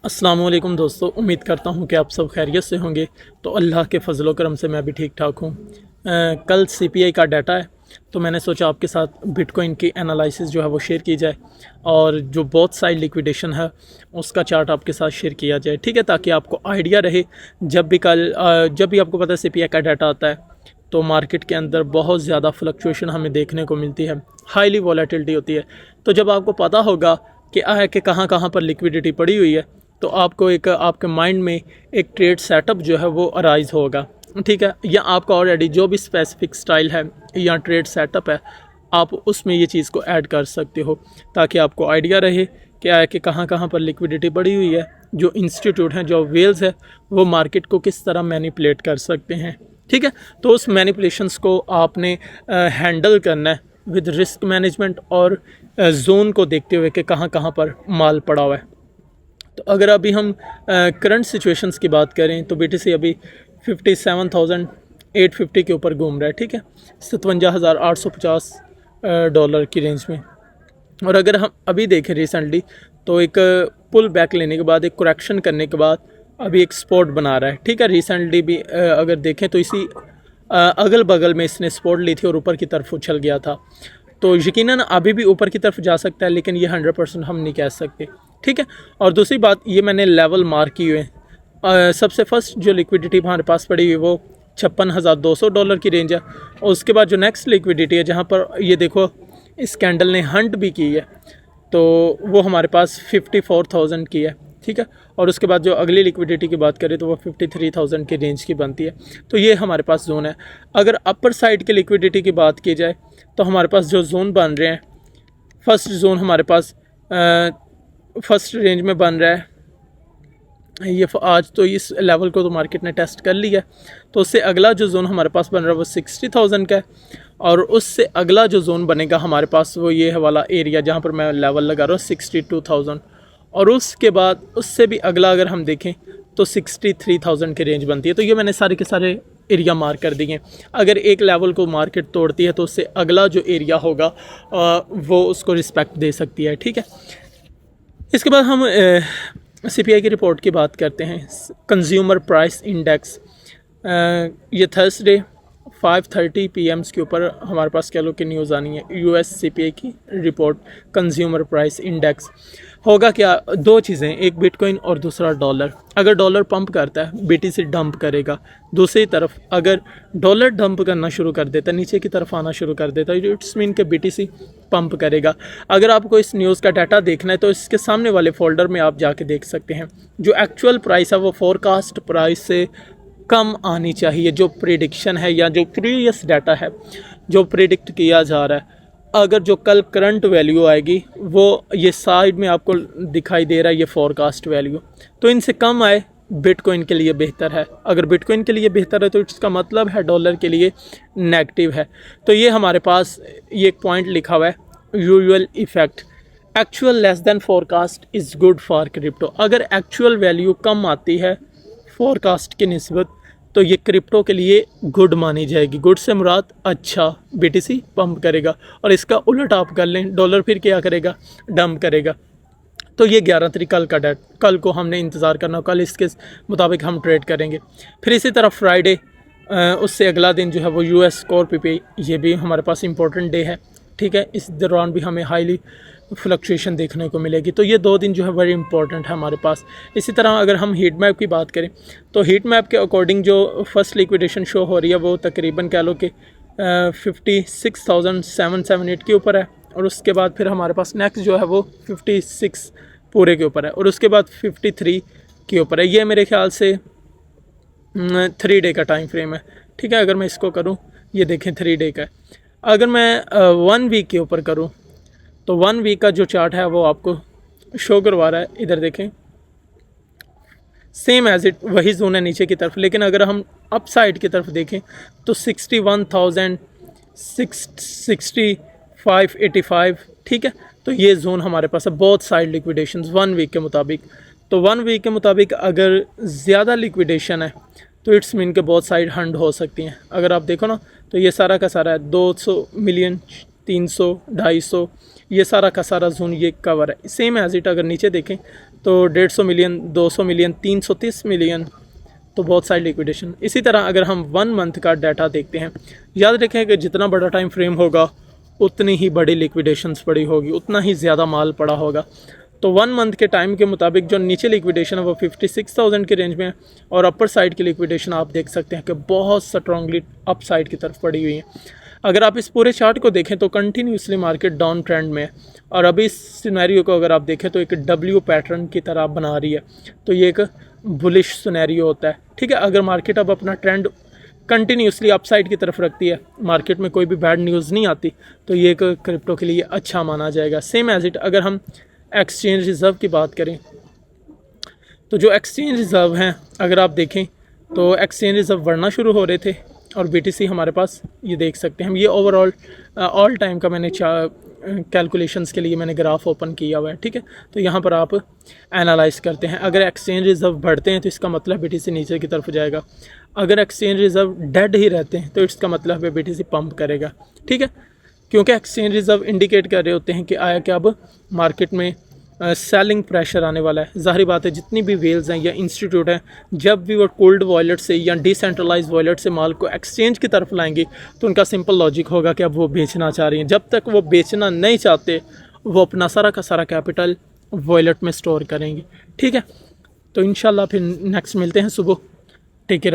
अस्सलाम वालेकुम दोस्तों, उम्मीद करता हूँ कि आप सब खैरियत से होंगे। तो अल्लाह के फजल करम से मैं भी ठीक ठाक हूँ। कल सीपीआई का डाटा है, तो मैंने सोचा आपके साथ बिटकॉइन की एनालिसिस जो है वो शेयर की जाए और जो बोथ साइड लिक्विडेशन है उसका चार्ट आपके साथ शेयर किया जाए, ठीक है, ताकि आपको आइडिया रहे। जब भी आपको पता है सीपीआई का डाटा आता है तो मार्केट के अंदर बहुत ज़्यादा फ्लक्चुएशन हमें देखने को मिलती है, हाईली वॉलेटिलिटी होती है। तो जब आपको पता होगा कि कहाँ कहाँ पर लिक्विडिटी पड़ी हुई है, तो आपको एक आपके माइंड में एक ट्रेड सेटअप जो है वो अराइज होगा, ठीक है। या आपका ऑलरेडी जो भी स्पेसिफिक स्टाइल है या ट्रेड सेटअप है, आप उसमें ये चीज़ को ऐड कर सकते हो ताकि आपको आइडिया रहे कि कहाँ कहाँ पर लिक्विडिटी पड़ी हुई है। जो इंस्टीट्यूट हैं, जो वेल्स है, वो मार्केट को किस तरह मैनिपुलेट कर सकते हैं, ठीक है। तो उस मैनिपुलेशंस को आपने हैंडल करना है विद रिस्क मैनेजमेंट और जोन को देखते हुए कि कहाँ कहाँ पर माल पड़ा हुआ है। तो अगर अभी हम करंट सिचुएशंस की बात करें तो बीटीसी अभी 57,850 के ऊपर घूम रहा है, ठीक है, 57,850 डॉलर की रेंज में। और अगर हम अभी देखें रिसेंटली, तो एक पुल बैक लेने के बाद, एक करेक्शन करने के बाद अभी एक स्पॉट बना रहा है, ठीक है। रिसेंटली भी अगर देखें तो इसी अगल बगल में इसने स्पॉट ली थी और ऊपर की तरफ उछल गया था। तो यकीनन अभी भी ऊपर की तरफ जा सकता है, लेकिन ये 100% हम नहीं कह सकते, ठीक है। और दूसरी बात, ये मैंने लेवल मार्क किए हुए हैं। सबसे फर्स्ट जो लिक्विडिटी हमारे पास पड़ी हुई वो 56,200 डॉलर की रेंज है। और उसके बाद जो नेक्स्ट लिक्विडिटी है, जहाँ पर ये देखो इस कैंडल ने हंट भी की है, तो वो हमारे पास 54,000 की है, ठीक है। और उसके बाद जो अगली लिक्विडिटी की बात करें तो वो 53,000 की रेंज की बनती है। तो ये हमारे पास जोन है। अगर अपर साइड की लिक्विडिटी की बात की जाए तो हमारे पास जो जोन बन रहे हैं, फर्स्ट जोन हमारे पास फर्स्ट रेंज में बन रहा है ये आज। तो इस लेवल को तो मार्केट ने टेस्ट कर लिया है। तो उससे अगला जो जोन हमारे पास बन रहा है वो 60,000 का है। और उससे अगला जो जोन बनेगा हमारे पास वो ये है वाला एरिया जहाँ पर मैं लेवल लगा रहा हूँ 62,000। और उसके बाद उससे भी अगला अगर हम देखें तो 63,000 की रेंज बनती है। तो ये मैंने सारे के सारे एरिया मार्क कर दिए। अगर एक लेवल को मार्केट तोड़ती है तो उससे अगला जो एरिया होगा वो उसको रिस्पेक्ट दे सकती है, ठीक है। इसके बाद हम सीपीआई की रिपोर्ट की बात करते हैं। कंज्यूमर प्राइस इंडेक्स, ये थर्सडे 5:30 PM के ऊपर हमारे पास कह लो कि न्यूज़ आनी है। यूएस सीपीआई की रिपोर्ट, कंज्यूमर प्राइस इंडेक्स। होगा क्या, दो चीज़ें, एक बिटकॉइन और दूसरा डॉलर। अगर डॉलर पंप करता है बीटीसी डंप करेगा। दूसरी तरफ अगर डॉलर डंप करना शुरू कर देता है, नीचे की तरफ आना शुरू कर देता है, इट्स मीन के बीटीसी पंप करेगा। अगर आपको इस न्यूज़ का डाटा देखना है तो इसके सामने वाले फोल्डर में आप जाके देख सकते हैं। जो एक्चुअल प्राइस है वो फोरकास्ट प्राइस से कम आनी चाहिए। जो प्रिडिक्शन है या जो प्रीवियस डाटा है जो प्रिडिक्ट किया जा रहा है, अगर जो कल करंट वैल्यू आएगी वो ये साइड में आपको दिखाई दे रहा है, ये फोरकास्ट वैल्यू, तो इनसे कम आए बिटकॉइन के लिए बेहतर है। अगर बिटकॉइन के लिए बेहतर है तो इसका मतलब है डॉलर के लिए नेगेटिव है। तो ये हमारे पास ये एक पॉइंट लिखा हुआ है, usual effect, actual less than forecast is good for crypto. अगर एक्चुअल वैल्यू कम आती है फोरकास्ट की निस्बत तो ये क्रिप्टो के लिए गुड मानी जाएगी। गुड से मुराद अच्छा, बीटीसी पंप करेगा। और इसका उलट आप कर लें, डॉलर फिर क्या करेगा, डंप करेगा। तो ये 11 तारीख कल का डेट, कल को हमने इंतज़ार करना, कल इसके मुताबिक हम ट्रेड करेंगे। फिर इसी तरह फ्राइडे, उससे अगला दिन जो है वो यूएस कोर पीपीआई, ये भी हमारे पास इंपॉर्टेंट डे है, ठीक है। इस दौरान भी हमें हाईली फ्लक्चुएशन देखने को मिलेगी। तो ये दो दिन जो है वेरी इंपॉर्टेंट है हमारे पास। इसी तरह अगर हम हीट मैप की बात करें तो हीट मैप के अकॉर्डिंग जो फर्स्ट लिक्विडेशन शो हो रही है वो तकरीबन कह लो कि 56,778 के ऊपर है। और उसके बाद फिर हमारे पास नेक्स्ट जो है वो 56 पूरे के ऊपर है। और उसके बाद 53 के ऊपर है। ये मेरे ख्याल से 3 डे का टाइम फ्रेम है, ठीक है। अगर मैं इसको करूँ, ये देखें 3 डे का है। अगर मैं 1 वीक के ऊपर करूँ तो 1 वीक का जो चार्ट है वो आपको शो करवा रहा है, इधर देखें, सेम एज इट वही जोन है नीचे की तरफ। लेकिन अगर हम अप साइड की तरफ देखें तो 61,66585, ठीक है। तो ये जोन हमारे पास है, बहुत साइड लिक्विडेशन 1 वीक के मुताबिक। तो 1 वीक के मुताबिक अगर ज़्यादा लिक्विडेशन है तो इट्स मीन के बहुत साइड हंड हो सकती हैं। अगर आप देखो ना तो ये सारा का सारा है 200 मिलियन, 300, 250, ये सारा का सारा जोन ये कवर है। सेम एज इट अगर नीचे देखें तो 150 मिलियन, 200 मिलियन, 330 मिलियन, तो बहुत सारी लिक्विडेशन। इसी तरह अगर हम 1 मंथ का डाटा देखते हैं, याद रखें कि जितना बड़ा टाइम फ्रेम होगा उतनी ही बड़ी लिक्विडेशंस पड़ी होगी, उतना ही ज़्यादा माल पड़ा होगा। तो 1 मंथ के टाइम के मुताबिक जो नीचे लिक्विडेशन है वो 56,000 के रेंज में है, और अपर साइड की लिक्विडेशन आप देख सकते हैं कि बहुत स्ट्रांगली अप साइड की तरफ पड़ी हुई है। अगर आप इस पूरे चार्ट को देखें तो कंटिन्यूसली मार्केट डाउन ट्रेंड में है, और अभी इस सिनेरियो को अगर आप देखें तो एक डब्ल्यू पैटर्न की तरह बना रही है, तो ये एक बुलिश सिनेरियो होता है। ठीक है, अगर मार्केट अब अपना ट्रेंड कंटिन्यूसली अपसाइड की तरफ रखती है, मार्केट में कोई भी बैड न्यूज़ नहीं आती, तो ये एक क्रिप्टो के लिए अच्छा माना जाएगा। सेम एज इट अगर हम एक्सचेंज रिज़र्व की बात करें, तो जो एक्सचेंज रिज़र्व हैं अगर आप देखें तो एक्सचेंज रिज़र्व बढ़ना शुरू हो रहे थे, और BTC हमारे पास ये देख सकते हैं हम, ये ओवरऑल ऑल टाइम का मैंने कैलकुलेशंस के लिए मैंने ग्राफ ओपन किया हुआ है। ठीक है, तो यहाँ पर आप एनालाइज करते हैं, अगर एक्सचेंज रिज़र्व बढ़ते हैं तो इसका मतलब BTC नीचे की तरफ जाएगा, अगर एक्सचेंज रिज़र्व डेड ही रहते हैं तो इसका मतलब है BTC पंप करेगा। ठीक है, क्योंकि एक्सचेंज रिज़र्व इंडिकेट कर रहे होते हैं कि आया कि अब मार्केट में सेलिंग प्रेशर आने वाला है। ज़ाहिर बात है जितनी भी वेल्स हैं या इंस्टीट्यूट हैं, जब भी वो कोल्ड वॉलेट से या डिसेंट्रलाइज वॉलेट से माल को एक्सचेंज की तरफ लाएंगे तो उनका सिंपल लॉजिक होगा कि अब वो बेचना चाह रही हैं। जब तक वो बेचना नहीं चाहते वो अपना सारा का सारा कैपिटल वॉलेट में स्टोर करेंगे। ठीक है, तो इंशाल्लाह फिर नेक्स्ट मिलते हैं सुबह। Take care.